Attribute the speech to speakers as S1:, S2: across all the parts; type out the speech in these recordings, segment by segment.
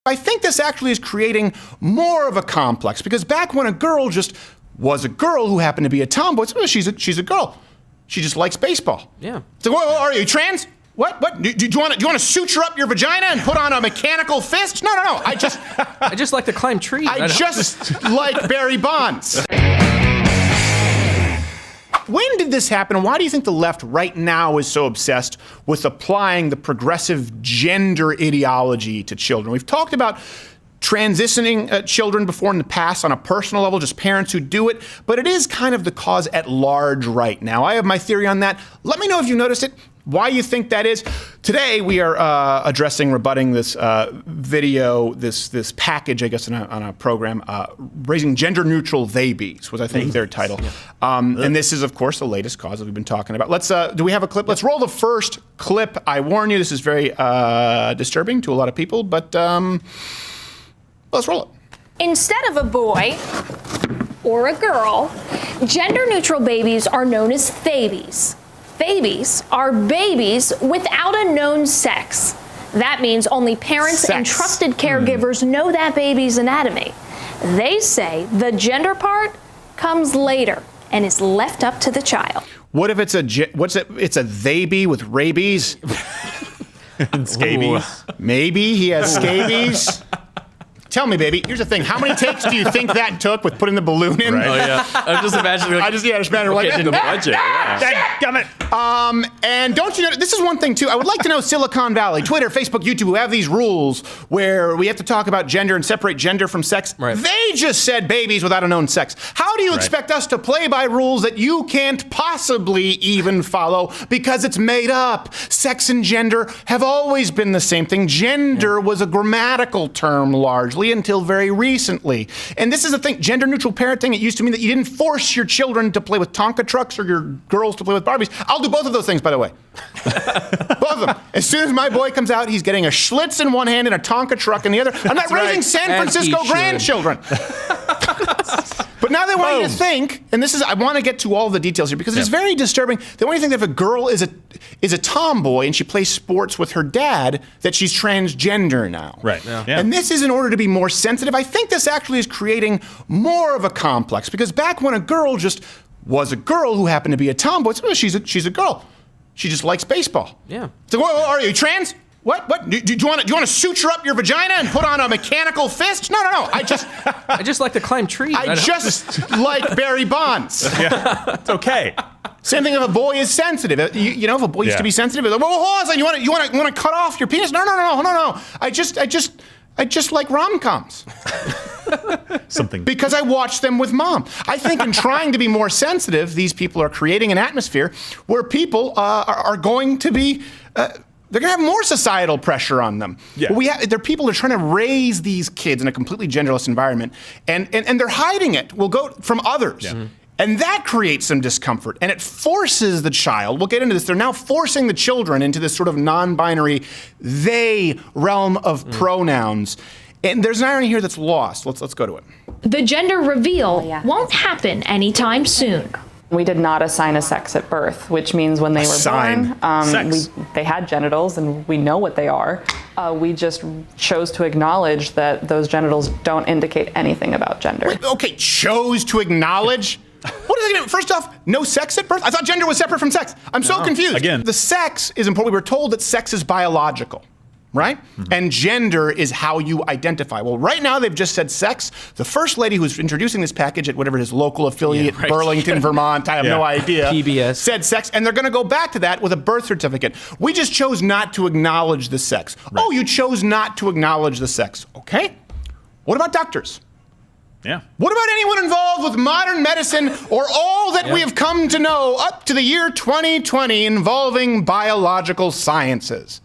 S1: I think this actually is creating more of a complex, because back when a girl just was a girl who happened to be a tomboy, she's a girl. She just likes baseball.
S2: Yeah.
S1: So, whoa, are you trans? What? Do you want to suture up your vagina and put on a mechanical fist? No. I
S2: just like to climb trees.
S1: I just like Barry Bonds. When did this happen, and why do you think the left right now is so obsessed with applying the progressive gender ideology to children? We've talked about transitioning children before in the past on a personal level, just parents who do it, but it is kind of the cause at large right now. I have my theory on that. Let me know if you noticed it, why you think that is. Today we are rebutting this video, this package, I guess, on a program, raising gender-neutral Theybies, was I think their title. And this is, of course, the latest cause that we've been talking about. Let's, do we have a clip? Let's roll the first clip. I warn you, this is very disturbing to a lot of people, but let's roll it.
S3: Instead of a boy or a girl, gender-neutral babies are known as Theybies. Theybies are babies without a known sex. That means only parents and trusted caregivers know that baby's anatomy. They say the gender part comes later and is left up to the child.
S1: What if it's it's a Theybie with rabies?
S4: And scabies.
S1: Maybe he has scabies. Tell me, baby, here's the thing. How many takes do you think that took with putting the balloon in?
S4: Right.
S2: Oh, yeah. I'm just imagining. Like,
S1: just imagine like
S4: the budget.
S1: Damn it. And don't you know, this is one thing too. I would like to know Silicon Valley, Twitter, Facebook, YouTube, who have these rules where we have to talk about gender and separate gender from sex.
S2: Right.
S1: They just said babies without a known sex. How do you expect us to play by rules that you can't possibly even follow because it's made up? Sex and gender have always been the same thing. Gender was a grammatical term largely until very recently. And this is the thing, gender neutral parenting, it used to mean that you didn't force your children to play with Tonka trucks or your girls to play with Barbies. I'll do both of those things, by the way. Both of them. As soon as my boy comes out, he's getting a Schlitz in one hand and a Tonka truck in the other. I'm not raising San Francisco grandchildren. But now they want you to think, and this is, I want to get to all the details here because it's very disturbing. They want you to think that if a girl is a tomboy and she plays sports with her dad, that she's transgender now.
S4: Right. Yeah.
S1: And this is in order to be more sensitive. I think this actually is creating more of a complex, because back when a girl just was a girl who happened to be a tomboy, she's a girl. She just likes baseball.
S2: Yeah.
S1: So, whoa, are you trans? What? Do you want to suture up your vagina and put on a mechanical fist? No. I
S2: just like to climb trees.
S1: I just like Barry Bonds.
S4: Yeah. It's okay.
S1: Same thing if a boy is sensitive. You know, if a boy used to be sensitive, well, hold on, you want to cut off your penis? No. I just like rom-coms.
S4: Something.
S1: Because I watch them with mom. I think in trying to be more sensitive, these people are creating an atmosphere where people are going to be. They're going to have more societal pressure on them. Yeah. There are people who are trying to raise these kids in a completely genderless environment, and they're hiding it. Will go from others. Yeah. And that creates some discomfort, and it forces the child, we'll get into this, they're now forcing the children into this sort of non-binary they realm of pronouns. And there's an irony here that's lost. Let's go to it.
S3: The gender reveal won't happen anytime soon.
S5: We did not assign a sex at birth, which means when they were born, they had genitals and we know what they are. We just chose to acknowledge that those genitals don't indicate anything about gender.
S1: Wait, okay, chose to acknowledge? What does it mean? First off, no sex at birth? I thought gender was separate from sex. I'm so confused.
S4: Again.
S1: The sex is important. We were told that sex is biological, right? Mm-hmm. And gender is how you identify. Well, right now they've just said sex. The first lady who's introducing this package at whatever his local affiliate, Burlington, Vermont, I have no idea,
S2: PBS,
S1: said sex, and they're going to go back to that with a birth certificate. We just chose not to acknowledge the sex. Right. Oh, you chose not to acknowledge the sex. Okay. What about doctors?
S4: Yeah.
S1: What about anyone involved with modern medicine or all that we have come to know up to the year 2020 involving biological sciences?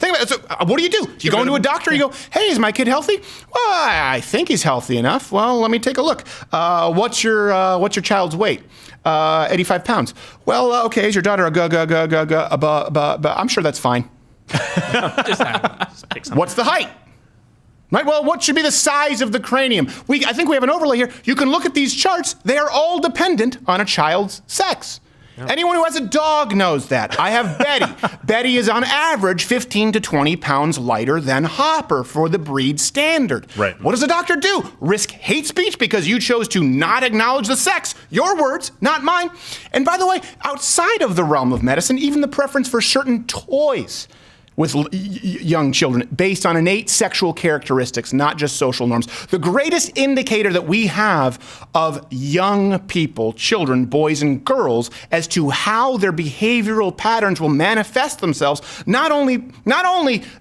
S1: Think about it. So, what do? You go into a doctor, you go, hey, is my kid healthy? Well, I think he's healthy enough. Well, let me take a look. What's your child's weight? 85 pounds. Well, okay, is your daughter I'm sure that's fine. What's the height? Right, well, what should be the size of the cranium? I think we have an overlay here. You can look at these charts. They are all dependent on a child's sex. Anyone who has a dog knows that. I have Betty. Betty is on average 15 to 20 pounds lighter than Hopper for the breed standard.
S4: Right.
S1: What does the doctor do? Risk hate speech because you chose to not acknowledge the sex. Your words, not mine. And by the way, outside of the realm of medicine, even the preference for certain toys with young children based on innate sexual characteristics, not just social norms. The greatest indicator that we have of young people, children, boys and girls, as to how their behavioral patterns will manifest themselves, not only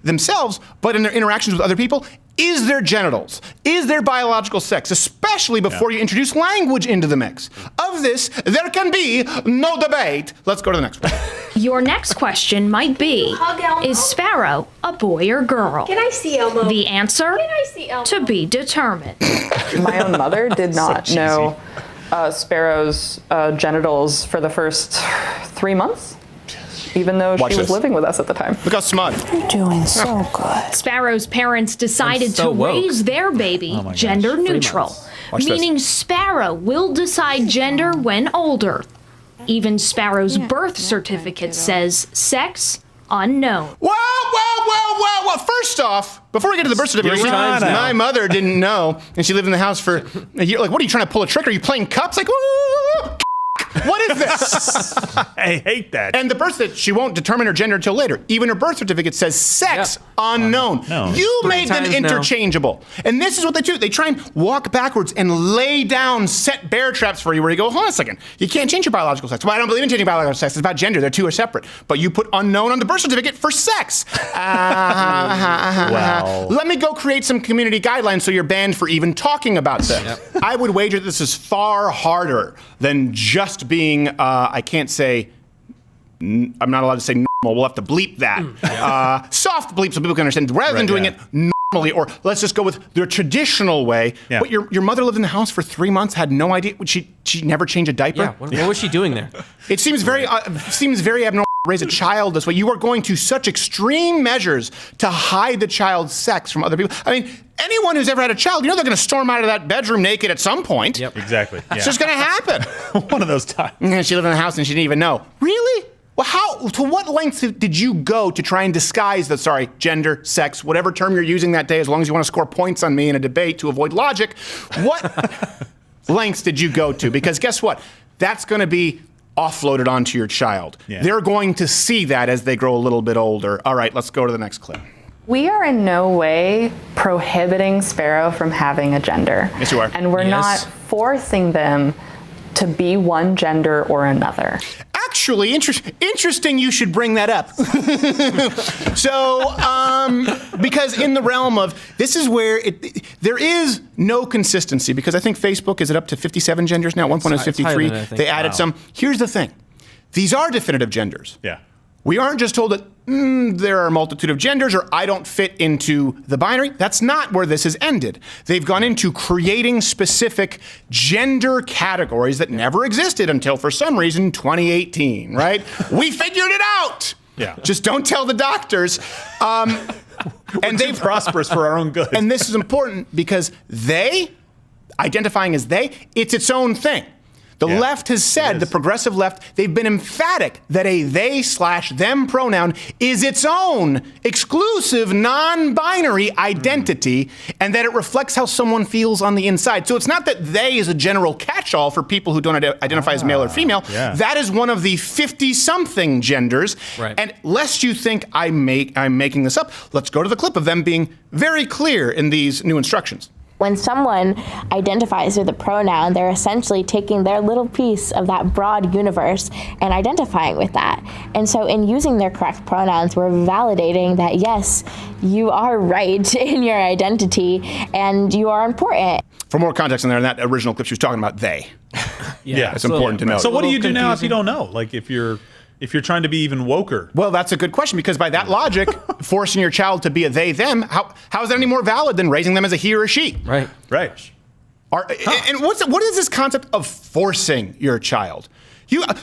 S1: themselves, but in their interactions with other people, is their genitals, is their biological sex, especially before you introduce language into the mix. Of this, there can be no debate. Let's go to the next one.
S3: Your next question might be, is Sparrow a boy or girl?
S6: Can I see Elmo?
S3: The answer,
S6: Can I see Elmo?
S3: to be determined.
S5: My own mother did not know Sparrow's genitals for the first 3 months, even though
S1: Watch
S5: she was
S1: this.
S5: living with us at the time.
S1: Look how smug.
S7: Doing so good.
S3: Sparrow's parents decided
S2: so
S3: to
S2: woke.
S3: raise their baby gender neutral,
S1: Watch this.
S3: meaning Sparrow will decide gender when older. Even Sparrow's birth certificate says sex unknown.
S1: Well. First off, before we get to the birth certificate,
S2: Three times now.
S1: my mother didn't know, and she lived in the house for a year. Like, what are you trying to pull a trick? Are you playing cups? Like, what is this?
S4: I hate that.
S1: And the birth certificate, she won't determine her gender until later. Even her birth certificate says sex unknown.
S4: Unknown.
S1: You made them
S2: times now.
S1: interchangeable. And this is what they do. They try and walk backwards and lay down set bear traps for you where you go, hold on a second. You can't change your biological sex. Well, I don't believe in changing biological sex. It's about gender. The two are separate. But you put unknown on the birth certificate for sex.
S4: Wow.
S1: Let me go create some community guidelines so you're banned for even talking about this. I would wager this is far harder than just being, I can't say, I'm not allowed to say normal. We'll have to bleep that. Soft bleep so people can understand. Rather than doing it normally, or let's just go with the traditional way.
S4: Yeah.
S1: But your mother lived in the house for 3 months, had no idea. She never changed a diaper?
S2: Yeah, what was she doing there?
S1: It seems very abnormal to raise a child this way. You are going to such extreme measures to hide the child's sex from other people. I mean, anyone who's ever had a child, you know they're going to storm out of that bedroom naked at some point.
S2: Yep.
S4: Exactly. Yeah.
S1: It's just going to happen.
S4: One of those times.
S1: And she lived in the house and she didn't even know. Really? Well, to what lengths did you go to try and disguise the, gender, sex, whatever term you're using that day, as long as you want to score points on me in a debate to avoid logic? What lengths did you go to? Because guess what? That's going to be offloaded onto your child.
S4: Yeah.
S1: They're going to see that as they grow a little bit older. All right, let's go to the next clip.
S5: We are in no way prohibiting Sparrow from having a gender.
S1: Yes, you are.
S5: And we're
S2: Yes.
S5: not forcing them to be one gender or another.
S1: Actually, interesting you should bring that up. Because in the realm of, this is where there is no consistency, because I think Facebook, is it up to 57 genders now? At one point it was
S2: It's higher
S1: 53.
S2: than that, I think.
S1: They added
S4: Wow.
S1: some. Here's the thing. These are definitive genders.
S4: Yeah.
S1: We aren't just told that there are a multitude of genders or I don't fit into the binary. That's not where this has ended. They've gone into creating specific gender categories that never existed until, for some reason, 2018, right? We figured it out.
S4: Yeah.
S1: Just don't tell the doctors. And
S4: They've prosperous for our own good.
S1: and this is important because identifying as they, it's its own thing. The
S4: Yeah,
S1: left has said, the progressive left, they've been emphatic that a they/them pronoun is its own exclusive non-binary identity and that it reflects how someone feels on the inside. So it's not that they is a general catch-all for people who don't identify as male or female.
S4: yeah.
S1: That is one of the 50-something genders.
S2: Right.
S1: And lest you think I'm making this up, let's go to the clip of them being very clear in these new instructions.
S6: When someone identifies with a pronoun, they're essentially taking their little piece of that broad universe and identifying with that. And so in using their correct pronouns, we're validating that, yes, you are right in your identity and you are important.
S1: For more context in there, in that original clip, she was talking about they.
S4: Yeah.
S1: It's important to know.
S4: So what do you do
S2: Little
S4: now if you
S2: confusing.
S4: don't know? Like if you're trying to be even woker?
S1: Well, that's a good question, because by that logic, forcing your child to be a they, them, how is that any more valid than raising them as a he or a she?
S2: Right.
S4: Right.
S1: And what is this concept of forcing your child?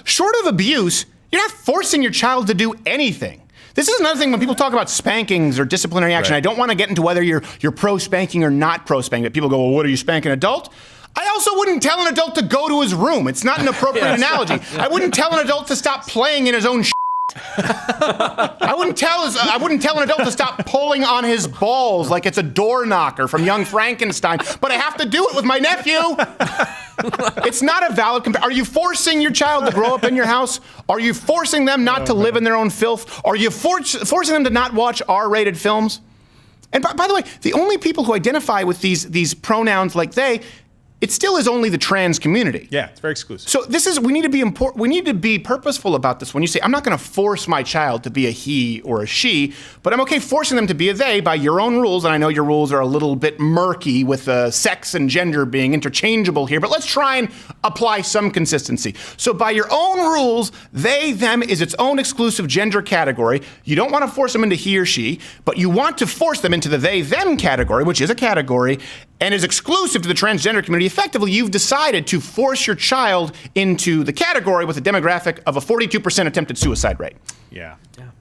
S1: Short of abuse, you're not forcing your child to do anything. This is another thing when people talk about spankings or disciplinary action.
S4: Right.
S1: I don't want to get into whether you're pro-spanking or not pro-spanking. But people go, well, what are you, spanking adult? I also wouldn't tell an adult to go to his room. It's not an appropriate analogy. I wouldn't tell an adult to stop playing in his own I wouldn't tell an adult to stop pulling on his balls like it's a door knocker from Young Frankenstein, but I have to do it with my nephew. It's not a valid Are you forcing your child to grow up in your house? Are you forcing them not to live in their own filth? Are you forcing them to not watch R-rated films? And by the way, the only people who identify with these pronouns like they, it still is only the trans community.
S4: Yeah, it's very exclusive.
S1: So we need to be purposeful about this. When you say, I'm not going to force my child to be a he or a she, but I'm okay forcing them to be a they by your own rules. And I know your rules are a little bit murky with sex and gender being interchangeable here, but let's try and apply some consistency. So by your own rules, they, them is its own exclusive gender category. You don't want to force them into he or she, but you want to force them into the they, them category, which is a category and is exclusive to the transgender community. Effectively, you've decided to force your child into the category with a demographic of a 42% attempted suicide rate.
S4: Yeah.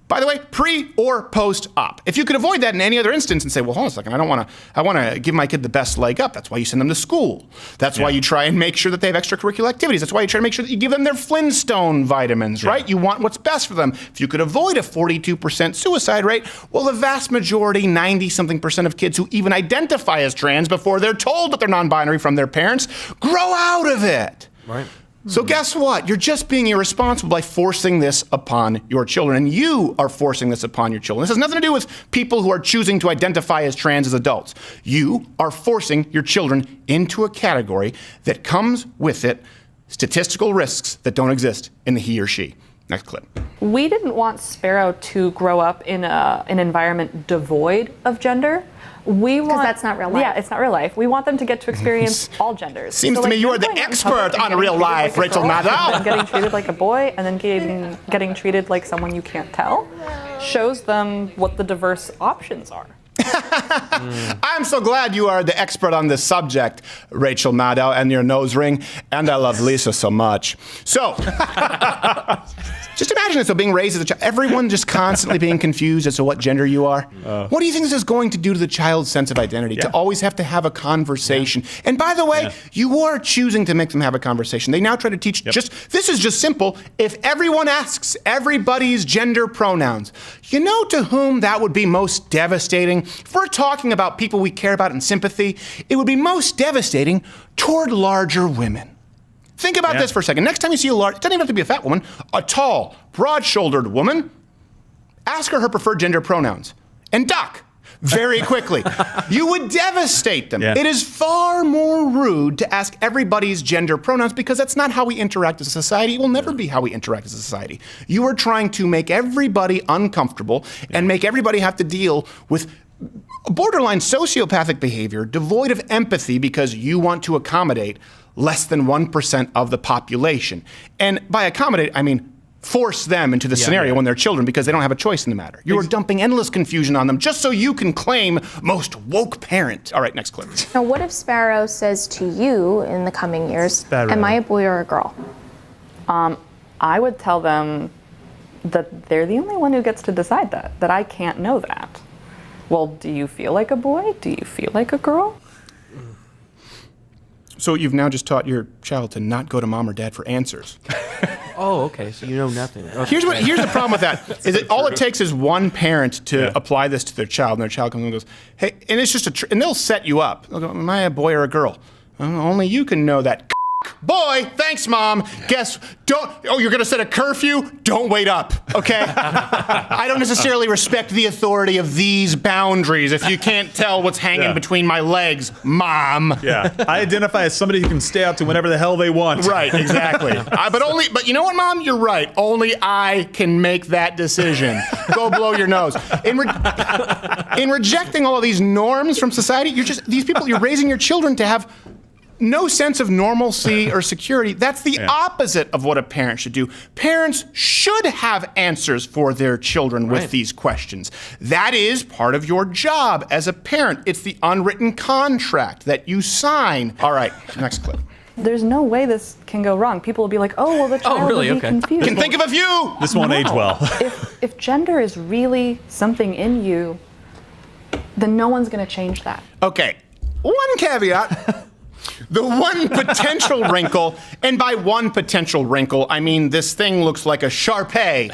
S1: By the way, pre or post-op. If you could avoid that in any other instance and say, well, hold on a second, I want to give my kid the best leg up. That's why you send them to school. That's why you try and make sure that they have extracurricular activities. That's why you try to make sure that you give them their Flintstone vitamins, right? You want what's best for them. If you could avoid a 42% suicide rate, well, the vast majority, 90-something% of kids who even identify as trans before they're told that they're non-binary from their parents, grow out of it.
S2: Right.
S1: So guess what? You're just being irresponsible by forcing this upon your children, and you are forcing this upon your children. This has nothing to do with people who are choosing to identify as trans as adults. You are forcing your children into a category that comes with it statistical risks that don't exist in the he or she. Next clip.
S5: We didn't want Sparrow to grow up in an environment devoid of gender. Because
S3: that's not real life.
S5: Yeah, it's not real life. We want them to get to experience all genders.
S1: Seems to me you are the expert on real life, Rachel Maddow.
S5: And getting treated like a boy and then getting treated like someone you can't tell shows them what the diverse options are.
S1: I'm so glad you are the expert on this subject, Rachel Maddow, and your nose ring, and I love Lisa so much. So, just imagine this, so being raised as a child, everyone just constantly being confused as to what gender you are. What do you think this is going to do to the child's sense of identity? To always have to have a conversation. And by the way, you are choosing to make them have a conversation. They now try to teach this is just simple. If everyone asks everybody's gender pronouns, you know to whom that would be most devastating? If we're talking about people we care about in sympathy, it would be most devastating toward larger women. Think about this for a second. Next time you see it doesn't even have to be a fat woman, a tall, broad-shouldered woman, ask her preferred gender pronouns and duck very quickly. You would devastate them. It is far more rude to ask everybody's gender pronouns because that's not how we interact as a society. It will never be how we interact as a society. You are trying to make everybody uncomfortable and make everybody have to deal with borderline sociopathic behavior, devoid of empathy because you want to accommodate less than 1% of the population. And by accommodate, I mean force them into the scenario when they're children because they don't have a choice in the matter. You are dumping endless confusion on them just so you can claim most woke parent. All right, next clip.
S3: Now, what if Sparrow says to you in the coming years, am I a boy or a girl?
S5: I would tell them that they're the only one who gets to decide that I can't know that. Well, do you feel like a boy? Do you feel like a girl?
S1: So you've now just taught your child to not go to mom or dad for answers.
S2: Oh, okay. So you know nothing. Okay.
S1: Here's the problem with that. Is that all it takes is one parent to apply this to their child, and their child comes and goes, "Hey," and it's just and they'll set you up. They'll go, "Am I a boy or a girl?" Only you can know that. Boy, thanks, Mom. You're going to set a curfew? Don't wait up, okay? I don't necessarily respect the authority of these boundaries if you can't tell what's hanging between my legs, Mom.
S4: Yeah, I identify as somebody who can stay out to whenever the hell they want.
S1: Right, exactly. But you know what, Mom? You're right. Only I can make that decision. Go blow your nose. In rejecting all of these norms from society, you're raising your children to have no sense of normalcy or security. That's the opposite of what a parent should do. Parents should have answers for their children with these questions. That is part of your job as a parent. It's the unwritten contract that you sign. All right, next clip.
S5: There's no way this can go wrong. People will be like, oh, well, the child will be confused.
S1: Can think of a few.
S4: This won't age well.
S5: If gender is really something in you, then no one's going to change that.
S1: Okay, one caveat. The one potential wrinkle, and by one potential wrinkle, I mean this thing looks like a Shar-Pei,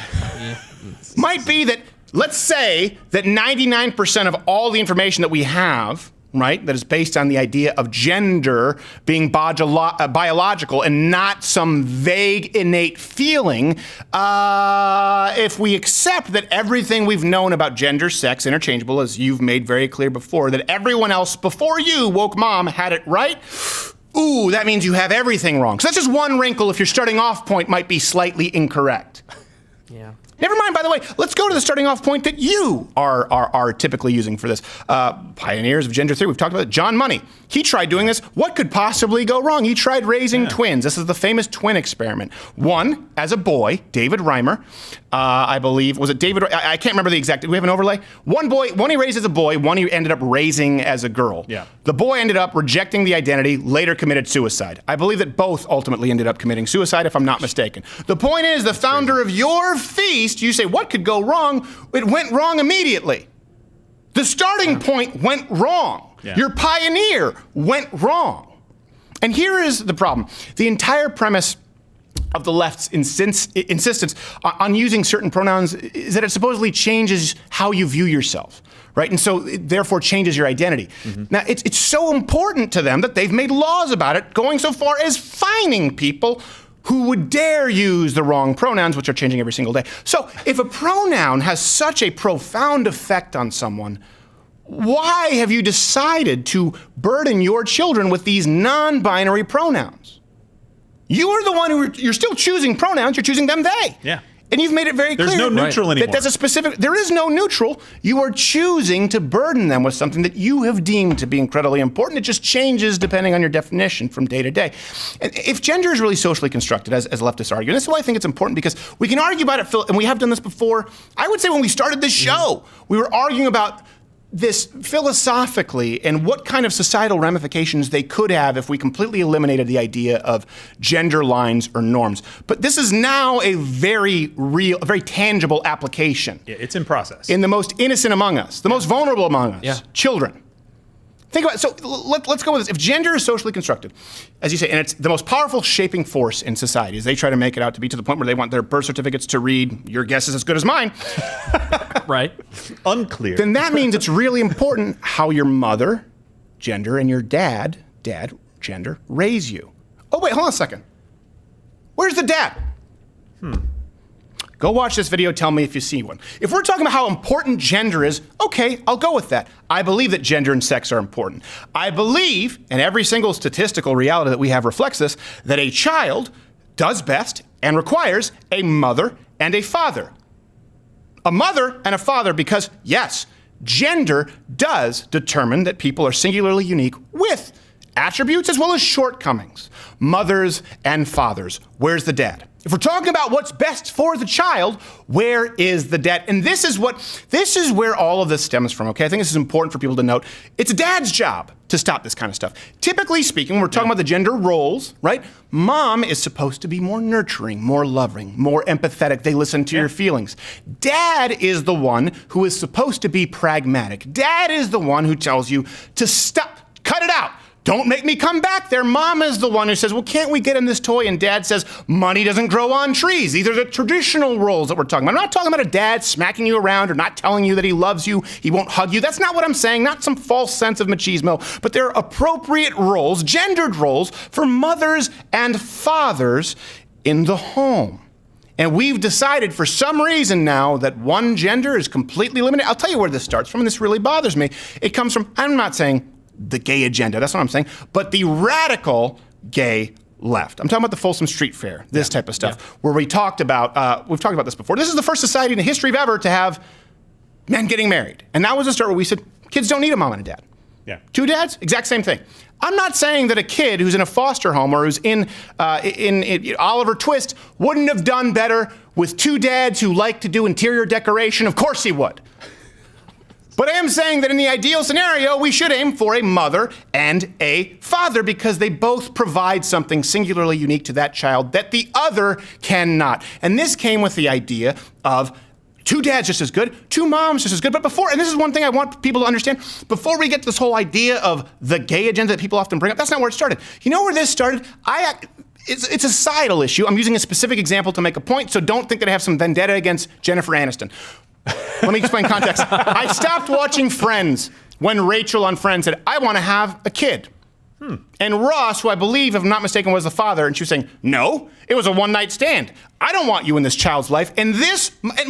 S1: might be that, let's say that 99% of all the information that we have, right, that is based on the idea of gender being biological and not some vague innate feeling, if we accept that everything we've known about gender, sex, interchangeable, as you've made very clear before, that everyone else before you, woke mom, had it right, ooh, that means you have everything wrong. So that's just one wrinkle if your starting off point might be slightly incorrect.
S2: Yeah.
S1: Never mind, by the way, let's go to the starting off point that you are typically using for this. Pioneers of gender theory, we've talked about it. John Money, he tried doing this. What could possibly go wrong? He tried raising twins. This is the famous twin experiment. One, as a boy, David Reimer, I believe, was it David? I can't remember the exact, do we have an overlay? One he raised as a boy, one he ended up raising as a girl.
S4: Yeah.
S1: The boy ended up rejecting the identity, later committed suicide. I believe that both ultimately ended up committing suicide, if I'm not mistaken. The point is, the founder of your feast, you say, what could go wrong? It went wrong immediately. The starting point went wrong.
S4: Yeah.
S1: Your pioneer went wrong. And here is the problem. The entire premise of the left's insistence on using certain pronouns is that it supposedly changes how you view yourself, right? And so it therefore changes your identity. Now, it's so important to them that they've made laws about it, going so far as fining people who would dare use the wrong pronouns, which are changing every single day. So if a pronoun has such a profound effect on someone, why have you decided to burden your children with these non-binary pronouns? You are the one you're still choosing pronouns, you're choosing them, they.
S4: Yeah.
S1: And you've made it very clear.
S4: There's no neutral anymore.
S1: That's a specific, there is no neutral. You are choosing to burden them with something that you have deemed to be incredibly important. It just changes depending on your definition from day to day. And if gender is really socially constructed, as leftists argue, and this is why I think it's important, because we can argue about it, and we have done this before. I would say when we started this show, we were arguing about this philosophically and what kind of societal ramifications they could have if we completely eliminated the idea of gender lines or norms. But this is now a very real, a very tangible application.
S4: Yeah, it's in process.
S1: In the most innocent among us, the most vulnerable among us, children. Think about it. So let's go with this. If gender is socially constructed, as you say, and it's the most powerful shaping force in society, as they try to make it out to be, to the point where they want their birth certificates to read, your guess is as good as mine.
S2: Right.
S4: Unclear.
S1: Then that means it's really important how your mother, gender, and your dad, gender, raise you. Oh, wait, hold on a second. Where's the dad? Go watch this video, tell me if you see one. If we're talking about how important gender is, okay, I'll go with that. I believe that gender and sex are important. I believe, and every single statistical reality that we have reflects this, that a child does best and requires a mother and a father. A mother and a father because, yes, gender does determine that people are singularly unique with attributes as well as shortcomings. Mothers and fathers. Where's the dad? If we're talking about what's best for the child, where is the dad? And this is where all of this stems from, okay? I think this is important for people to note. It's a dad's job to stop this kind of stuff. Typically speaking, we're talking about the gender roles, right? Mom is supposed to be more nurturing, more loving, more empathetic. They listen to your feelings. Dad is the one who is supposed to be pragmatic. Dad is the one who tells you to stop, cut it out. Don't make me come back there. Mom is the one who says, well, can't we get him this toy? And dad says, money doesn't grow on trees. These are the traditional roles that we're talking about. I'm not talking about a dad smacking you around or not telling you that he loves you, he won't hug you. That's not what I'm saying, not some false sense of machismo, but there are appropriate roles, gendered roles, for mothers and fathers in the home. And we've decided for some reason now that one gender is completely limited. I'll tell you where this starts from, and this really bothers me. It comes from, I'm not saying the gay agenda, that's what I'm saying, but the radical gay left. I'm talking about the Folsom Street Fair, this type of stuff, where we've talked about this before. This is the first society in the history of ever to have men getting married. And that was the start where we said, kids don't need a mom and a dad.
S4: Yeah.
S1: Two dads, exact same thing. I'm not saying that a kid who's in a foster home or who's in Oliver Twist wouldn't have done better with two dads who like to do interior decoration. Of course he would. But I am saying that in the ideal scenario, we should aim for a mother and a father because they both provide something singularly unique to that child that the other cannot. And this came with the idea of two dads just as good, two moms just as good. But before, and this is one thing I want people to understand, before we get to this whole idea of the gay agenda that people often bring up, that's not where it started. You know where this started? It's a societal issue. I'm using a specific example to make a point, so don't think that I have some vendetta against Jennifer Aniston. Let me explain context. I stopped watching Friends when Rachel on Friends said, I want to have a kid. And Ross, who I believe, if I'm not mistaken, was the father, and she was saying, no, it was a one-night stand. I don't want you in this child's life. And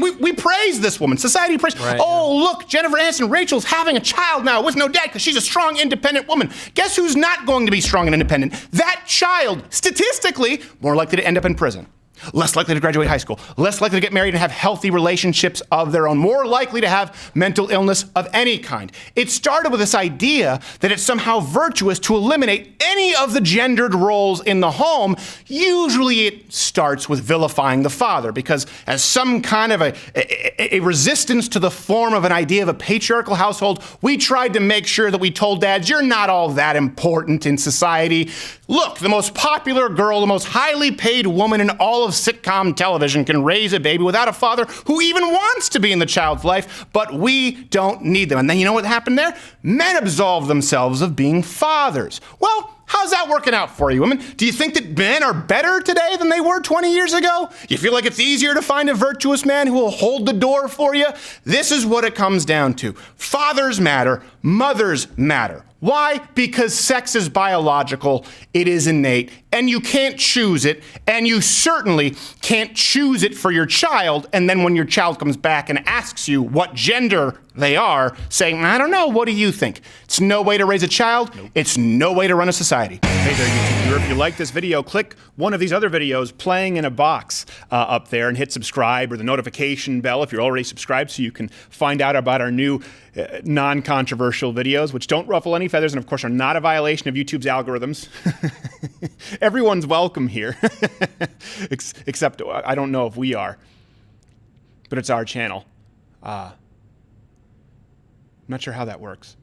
S1: we praise this woman. Society praise.
S2: Right,
S1: Look, Jennifer Aniston, Rachel's having a child now with no dad because she's a strong, independent woman. Guess who's not going to be strong and independent? That child, statistically, more likely to end up in prison. Less likely to graduate high school, less likely to get married and have healthy relationships of their own, more likely to have mental illness of any kind. It started with this idea that it's somehow virtuous to eliminate any of the gendered roles in the home. Usually it starts with vilifying the father, because as some kind of a resistance to the form of an idea of a patriarchal household, we tried to make sure that we told dads, you're not all that important in society. Look, the most popular girl, the most highly paid woman in all of sitcom television can raise a baby without a father who even wants to be in the child's life, but we don't need them. And then you know what happened there? Men absolved themselves of being fathers. Well, how's that working out for you, women? Do you think that men are better today than they were 20 years ago? You feel like it's easier to find a virtuous man who will hold the door for you? This is what it comes down to. Fathers matter, mothers matter. Why? Because sex is biological, it is innate, and you can't choose it, and you certainly can't choose it for your child, and then when your child comes back and asks you what gender they are, saying, I don't know, what do you think? It's no way to raise a child, It's no way to run a society.
S8: Hey there, YouTube viewer. If you like this video, click one of these other videos playing in a box up there and hit subscribe or the notification bell if you're already subscribed so you can find out about our new non-controversial videos, which don't ruffle any feathers and, of course, are not a violation of YouTube's algorithms. Everyone's welcome here, except I don't know if we are, but it's our channel. I'm not sure how that works.